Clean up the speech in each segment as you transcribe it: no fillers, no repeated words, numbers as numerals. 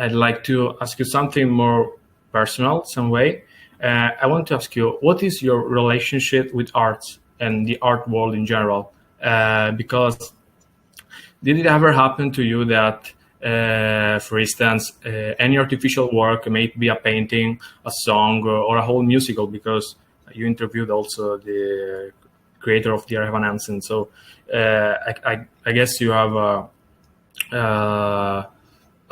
I'd like to ask you something more personal, some way. I want to ask you, what is your relationship with arts and the art world in general? Because did it ever happen to you that, for instance, any artificial work, may it be a painting, a song, or a whole musical, because you interviewed also the creator of the Revenants, so I guess you have a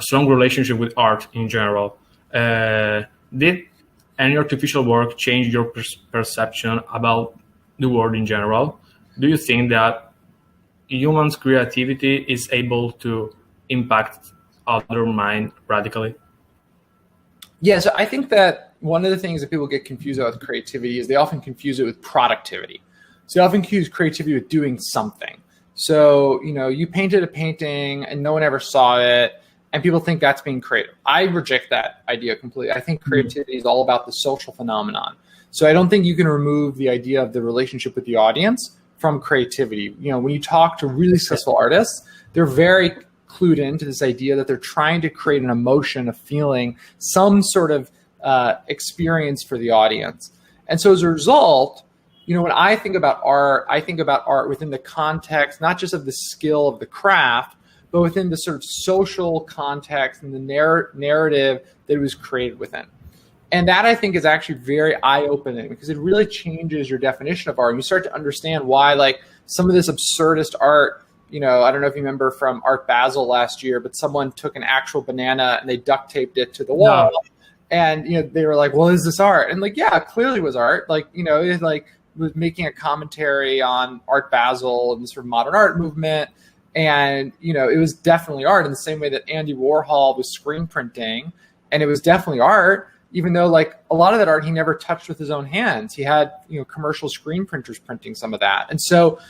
strong relationship with art in general. Did any artificial work change your perception about the world in general? Do you think that humans' creativity is able to impact other mind radically? Yeah, so I think that one of the things that people get confused about with creativity is they often confuse it with productivity. So they often confuse creativity with doing something. So, you painted a painting and no one ever saw it, and people think that's being creative. I reject that idea completely. I think creativity is all about the social phenomenon. So I don't think you can remove the idea of the relationship with the audience from creativity. When you talk to really successful artists, they're very clued into this idea that they're trying to create an emotion, a feeling, some sort of experience for the audience. And so as a result, when I think about art within the context, not just of the skill of the craft, but within the sort of social context and the narrative that it was created within. And that, I think, is actually very eye-opening, because it really changes your definition of art. And you start to understand why, like, some of this absurdist art, I don't know if you remember from Art Basel last year, but someone took an actual banana and they duct taped it to the wall. No. And, they were like, well, is this art? And yeah, it clearly was art. It was making a commentary on Art Basel and the sort of modern art movement. And, it was definitely art in the same way that Andy Warhol was screen printing, and it was definitely art, even though a lot of that art he never touched with his own hands. He had, commercial screen printers printing some of that. And so,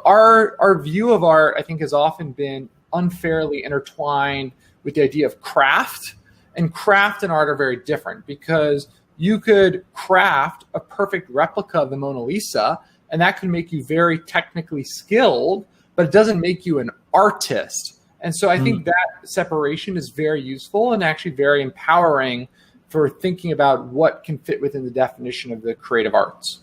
our view of art, I think, has often been unfairly intertwined with the idea of craft, and craft and art are very different, because you could craft a perfect replica of the Mona Lisa, and that can make you very technically skilled, but it doesn't make you an artist. And so I think that separation is very useful and actually very empowering for thinking about what can fit within the definition of the creative arts.